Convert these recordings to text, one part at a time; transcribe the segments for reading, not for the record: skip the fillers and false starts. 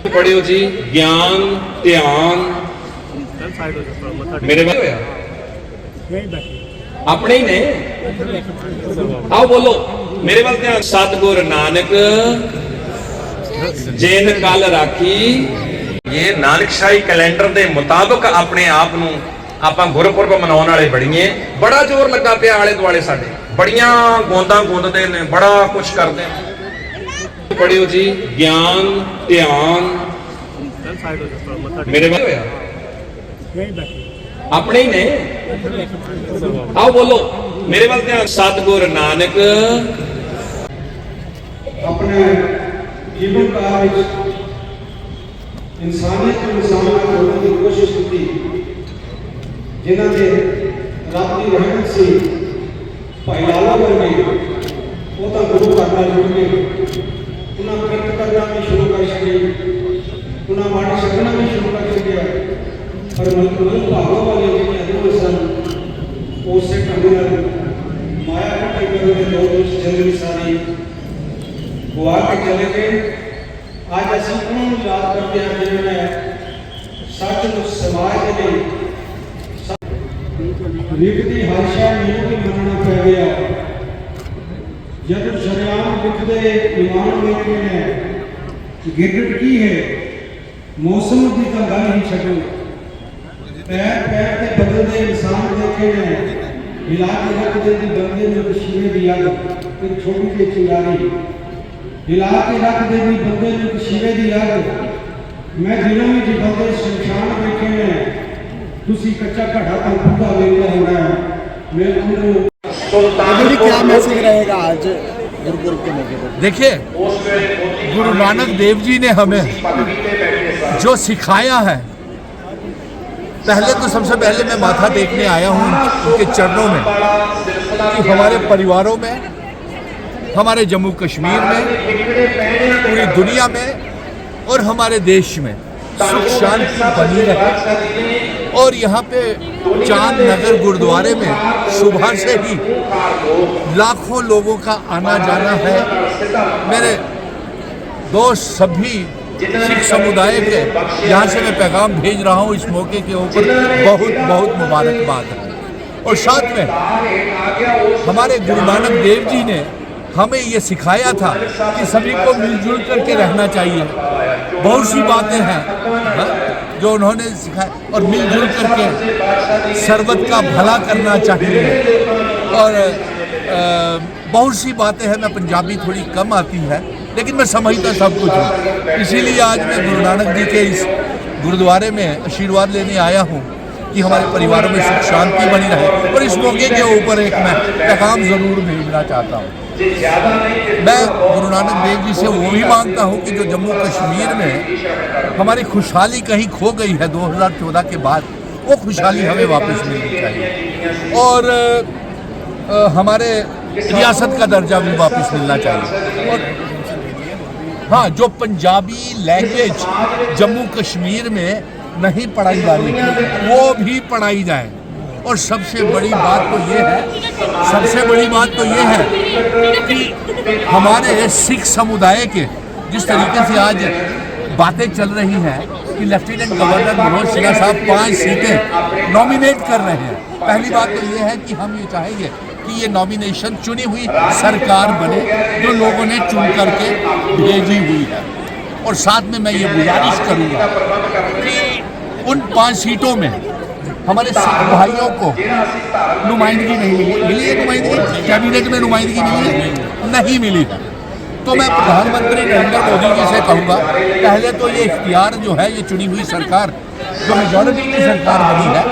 पढ़ियो जी ज्ञान ध्यान मेरे अपने ही ने आओ बोलो मेरे वाल ध्यान। सतगुर नानक जिन कल राखी। ये नानकशाही कैलेंडर के मुताबिक अपने आप नूं आपां गुरपुरब मनाउण वाले बड़ीए बड़ा जोर लगा पिया आले दुआले साडे बड़ियां गोंदा गुंददे ने बड़ा कुछ करदे ने। पढ़ियो जी ज्ञान ध्यान मेरे अपने ही ने आओ बोलो मेरे वाल ध्यान। सतगुर नानक अपने जीवन काल इंसानियत को इंसान करने की कोशिश की जिन्हों ने रब की रहमत से भाई लाला वर्गे वो तो गुरु करना जुड़ गए उन्हें किरत करना भी शुरू कर सके उन्हें माड़ी सकना भी शुरू कर सके पर मल भागों वाले जिन्हें अदुल सन उससे ढंग माया कट्ठी करने लोग जिंदगी सारी गुआ के चले गए। आज असीं उन्होंने याद करते हैं जिन्होंने सच समाज के लिखती हर शय मैनू भी मनना पै गया जब शरियाम लिखते ईमान लेके ने गिरगिट की है मौसम की तो गल ही छो पैर पैर के बदलते इंसान देखे ने हिला के रख देती बंदे में पसीने की अग फिर छोटी सी चिंगारी हिला के रख देती बंदे में पसीने की अग। मैं दिनों में जो बंदे शमशान देखे ने तुसी कच्चा घड़ा तो पूरा लेके होना है मैं उनको क्या मैसेज रहेगा आज गुरुपुरब के मौके पर? देखिए गुरु नानक देव जी ने हमें जो सिखाया है, पहले तो सबसे पहले मैं माथा टेकने आया हूँ उनके चरणों में कि हमारे परिवारों में, हमारे जम्मू कश्मीर में, पूरी दुनिया में और हमारे देश में सुख शांति बनी रहे। और यहाँ पे चांद नगर गुरुद्वारे में सुबह से ही लाखों लोगों का आना जाना है। मेरे दोस्त सभी सिख समुदाय के यहाँ से मैं पैगाम भेज रहा हूँ इस मौके के ऊपर बहुत बहुत मुबारकबाद है। और साथ में हमारे गुरु नानक देव जी ने हमें ये सिखाया था कि सभी को मिलजुल करके रहना चाहिए। बहुत सी बातें हैं जो उन्होंने सिखाया और मिलजुल करके सर्वत का भला करना चाहिए। और बहुत सी बातें हैं, मैं पंजाबी थोड़ी कम आती है लेकिन मैं समझता सब कुछ हूँ। इसीलिए आज मैं गुरु नानक जी के इस गुरुद्वारे में आशीर्वाद लेने आया हूँ कि हमारे परिवारों में सुख शांति बनी रहे। और इस मौके के ऊपर एक मैं पैगाम ज़रूर भेजना चाहता हूँ। मैं गुरु नानक देव जी से वो भी मांगता हूँ कि जो जम्मू कश्मीर में हमारी खुशहाली कहीं खो गई है 2014 के बाद, वो खुशहाली हमें वापस मिलनी चाहिए और हमारे रियासत का दर्जा भी वापस मिलना चाहिए। और हाँ, जो पंजाबी लैंग्वेज जम्मू कश्मीर में नहीं पढ़ाई जा रही वो भी पढ़ाई जाए। और सबसे बड़ी बात तो ये है कि हमारे सिख समुदाय के जिस तरीके से आज बातें चल रही हैं कि लेफ्टिनेंट गवर्नर मनोज सिन्हा साहब 5 सीटें नॉमिनेट कर रहे हैं। पहली बात तो ये है कि हम ये चाहेंगे कि ये नॉमिनेशन चुनी हुई सरकार बने जो लोगों ने चुन करके भेजी हुई है। और साथ में मैं ये गुजारिश करूँगा कि उन 5 सीटों में हमारे सिख भाइयों को नुमाइंदगी नहीं मिली है। नुमाइंदगी कैबिनेट में नुमाइंदगी नहीं मिली है। तो मैं प्रधानमंत्री नरेंद्र मोदी जी से कहूँगा, पहले तो ये इख्तियार जो है ये चुनी हुई सरकार जो मेजॉरिटी की सरकार बनी है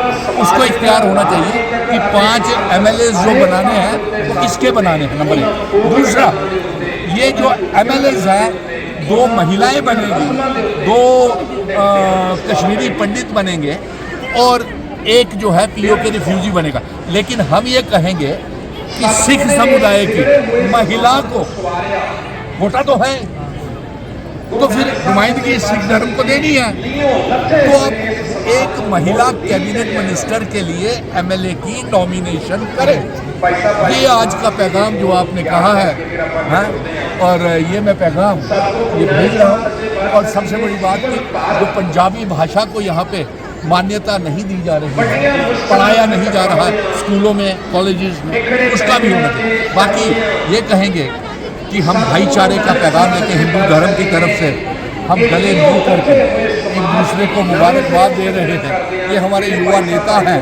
उसको इख्तियार होना चाहिए कि 5 MLAs जो बनाने हैं वो किसके बनाने हैं, नंबर 1। दूसरा, ये जो MLAs हैं 2 महिलाएं बनेंगी, 2 कश्मीरी पंडित बनेंगे और एक जो है POK रिफ्यूजी बनेगा। लेकिन हम ये कहेंगे कि सिख समुदाय की महिला को वोटा तो है तो फिर नुमाइंदगी सिख धर्म को देनी है। तो अब एक महिला कैबिनेट मिनिस्टर के लिए MLA की नॉमिनेशन करें। ये आज का पैगाम जो आपने कहा है और ये मैं पैगाम ये भेज रहा हूँ और सबसे बड़ी बात कि जो पंजाबी भाषा को यहाँ पे मान्यता नहीं दी जा रही है, पढ़ाया नहीं जा रहा है स्कूलों में, कॉलेजेस में, उसका भी होना चाहिए। बाकी ये कहेंगे कि हम भाईचारे का पैगाम लेके हिंदू धर्म की तरफ से हम गले मिल करके एक दूसरे को मुबारकबाद दे रहे हैं। ये हमारे युवा नेता हैं,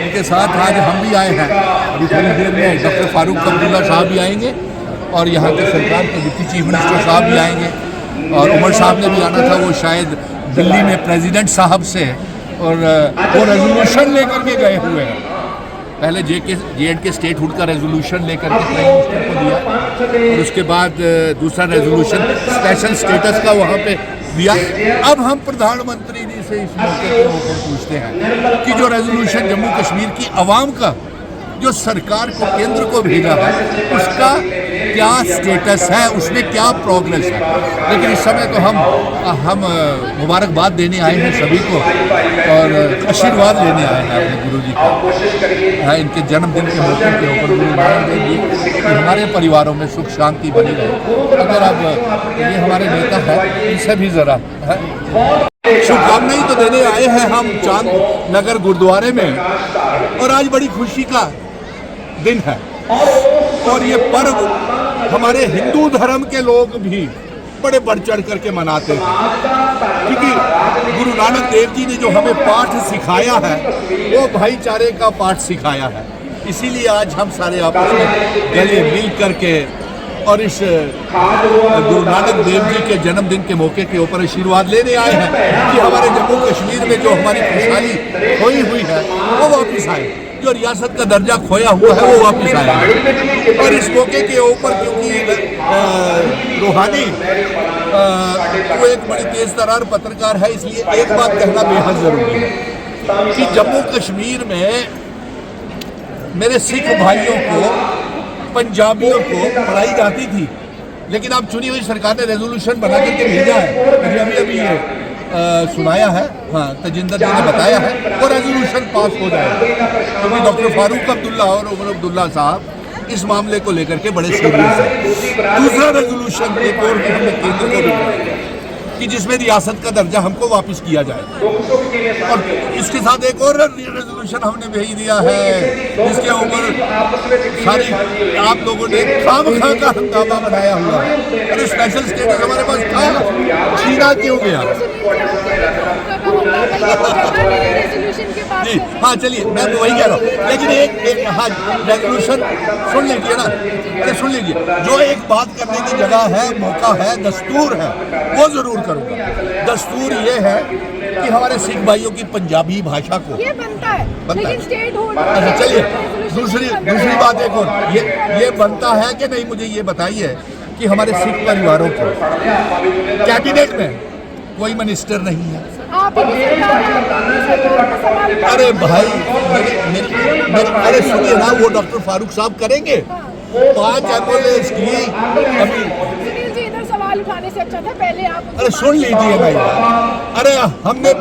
इनके साथ आज हम भी आए हैं। अभी थोड़ी देर में डॉक्टर फारूक अब्दुल्ला साहब भी आएंगे और यहाँ के सरकार के डिप्टी चीफ मिनिस्टर साहब भी आएंगे, और उमर साहब ने भी आना था, वो शायद दिल्ली में प्रेसिडेंट साहब से और वो रेजोल्यूशन लेकर के गए हुए हैं। पहले जे.एंड.के स्टेट हुड का रेजोल्यूशन लेकर के प्राइम मिनिस्टर को दिया, और उसके बाद दूसरा रेजोल्यूशन स्पेशल स्टेटस का वहाँ पे दिया। अब हम प्रधानमंत्री जी से इस मौके के ऊपर पूछते हैं कि जो रेजोल्यूशन जम्मू कश्मीर की आवाम का जो सरकार को, केंद्र को भेजा है, उसका क्या स्टेटस है, उसमें क्या प्रोग्रेस है। लेकिन इस समय तो हम मुबारकबाद देने आए हैं सभी को और आशीर्वाद लेने आए हैं अपने गुरु जी का, इनके जन्मदिन के मौके के ऊपर गुरु नानक देव जी कि हमारे परिवारों में सुख शांति बनी रहे। अगर अब ये हमारे नेता है, इनसे भी ज़रा शुभकामनाएं तो देने आए हैं हम चांद नगर गुरुद्वारे में, और आज बड़ी खुशी का दिन है। और ये पर्व हमारे हिंदू धर्म के लोग भी बड़े बढ़ चढ़ करके मनाते हैं, क्योंकि गुरु नानक देव जी ने जो हमें पाठ सिखाया है वो भाईचारे का पाठ सिखाया है। इसीलिए आज हम सारे आपस में गले मिल करके और इस गुरु नानक देव जी के जन्मदिन के मौके के ऊपर आशीर्वाद लेने आए हैं कि हमारे जम्मू कश्मीर में जो हमारी खुशहाली खोई हुई है वो वापस आए, जो रियासत का दर्जा खोया हुआ है वो वापस आए। और इस मौके के ऊपर क्योंकि रूहानी वो एक बड़ी तेज तरार पत्रकार है, इसलिए एक बात कहना बेहद जरूरी है कि जम्मू कश्मीर में मेरे सिख भाइयों को, पंजाबियों को पढ़ाई जाती थी, लेकिन अब चुनी हुई सरकार ने रेजोल्यूशन बना करके भेजा है, अभी ये सुनाया है, हाँ तजिंदर जी ने बताया है, वो रेजोल्यूशन पास हो जाएगा। क्योंकि डॉक्टर फारूक अब्दुल्ला और उमर अब्दुल्ला साहब इस मामले को लेकर के बड़े सीरियस हैं। दूसरा रेजोल्यूशन एक और भी हमने केंद्र को भी कि जिसमें रियासत का दर्जा हमको वापस किया जाए, और इसके साथ एक और रेजोल्यूशन हमने भेज दिया है जिसके ऊपर सारी आप लोगों ने खामखा का हंगामा बनाया हुआ है। अरे स्पेशल स्टेटस हमारे पास था, छीना क्यों गया? जी हाँ, चलिए मैं तो वही कह रहा हूँ, लेकिन एक हाँ रेजोल्यूशन सुन लीजिए ना, अरे सुन लीजिए, जो एक बात करने की जगह है, मौका है, दस्तूर है, वो जरूर करूँगा। दस्तूर ये है कि हमारे सिख भाइयों की पंजाबी भाषा को ये बनता है, लेकिन स्टेट होल्ड। अच्छा चलिए, दूसरी बात एक और, ये बनता है कि नहीं, मुझे ये बताइए कि हमारे सिख परिवारों को कैबिनेट में कोई मिनिस्टर नहीं है। अरे भाई अरे सुनिए ना, वो डॉक्टर फारूक साहब करेंगे 5 एमएलए की अभी। सवाल उठाने से अच्छा था पहले आप। अरे सुन लीजिए भाई, अरे हमने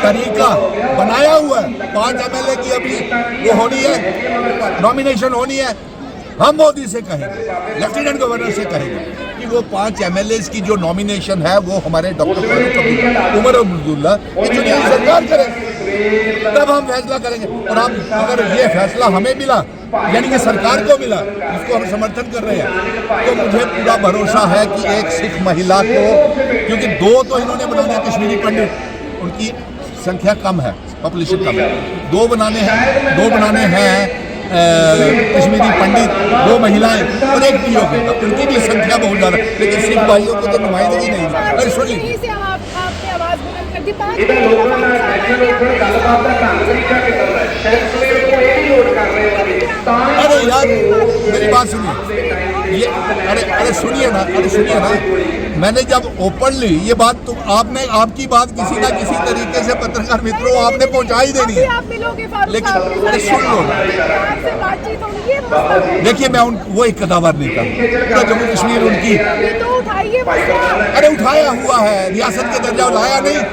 तरीका बनाया हुआ है, 5 एमएलए की अभी वो होनी है, नॉमिनेशन होनी है। हम मोदी से कहेंगे, लेफ्टिनेंट गवर्नर से कहेंगे कि वो 5 एमएलए की जो नॉमिनेशन है वो हमारे डॉक्टर फारूक अब्दुल्ला, उमर अब्दुल्ला की चुनी सरकार करे, तब हम फैसला करेंगे। और हम अगर ये फैसला हमें मिला, यानी कि सरकार को मिला, जिसको हम समर्थन कर रहे हैं, तो मुझे पूरा भरोसा है कि एक सिख महिला को, क्योंकि 2 तो इन्होंने बनाने कश्मीरी पंडित, उनकी संख्या कम है, पॉपुलेशन कम है, 2 बनाने हैं कश्मीरी पंडित, 2 महिलाएं और 1 पीओ के, उनकी भी संख्या बहुत ज़्यादा, लेकिन सिख भाइयों को तो नुमाइंदगी नहीं है। अरे सुनिए, अरे यार मेरी बात सुनिए, ये अरे सुनिए ना, मैंने जब ओपनली ये बात, तो आपने आपकी बात किसी ना किसी तरीके से पत्रकार मित्रों आपने पहुंचा ही देनी है, लेकिन अरे सुन लो, देखिए मैं वो एक कदावर नहीं था, जम्मू कश्मीर उनकी अरे उठाया हुआ है, रियासत के दर्जा लाया नहीं है,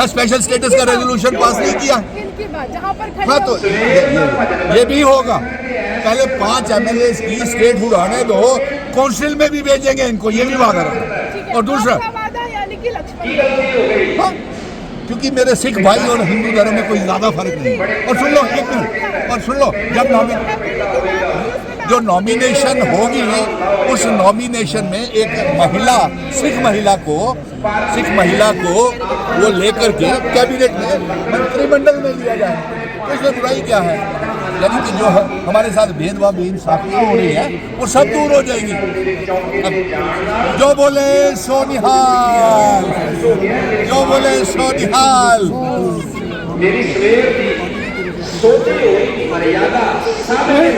स्पेशल स्टेटस का रेजोल्यूशन पास नहीं किया। हाँ तो ये भी होगा, पहले 5 एमएलए की स्टेट हुड आने दो, काउंसिल में भी भेजेंगे इनको, ये भी वादा रहा। ठीक है, और दूसरा, आपका वादा यानी कि लक्ष्मण हाँ, क्योंकि मेरे सिख भाई और हिंदू धर्म में कोई ज्यादा फर्क नहीं है। और सुन लो एक मिनट, और सुन लो, जब जो नॉमिनेशन होगी उस नॉमिनेशन में एक महिला, सिख महिला को वो लेकर के कैबिनेट में, मंत्रिमंडल में लिया जाए, तो इसमें बुराई क्या है? यानी कि जो हमारे साथ भेदभाव बेइंसाफी हो रही है वो सब दूर हो जाएगी। अब जो बोले सो निहाल, जो बोले सो निहाल। मेरी सवेर की सोची हुई मर्यादा सामने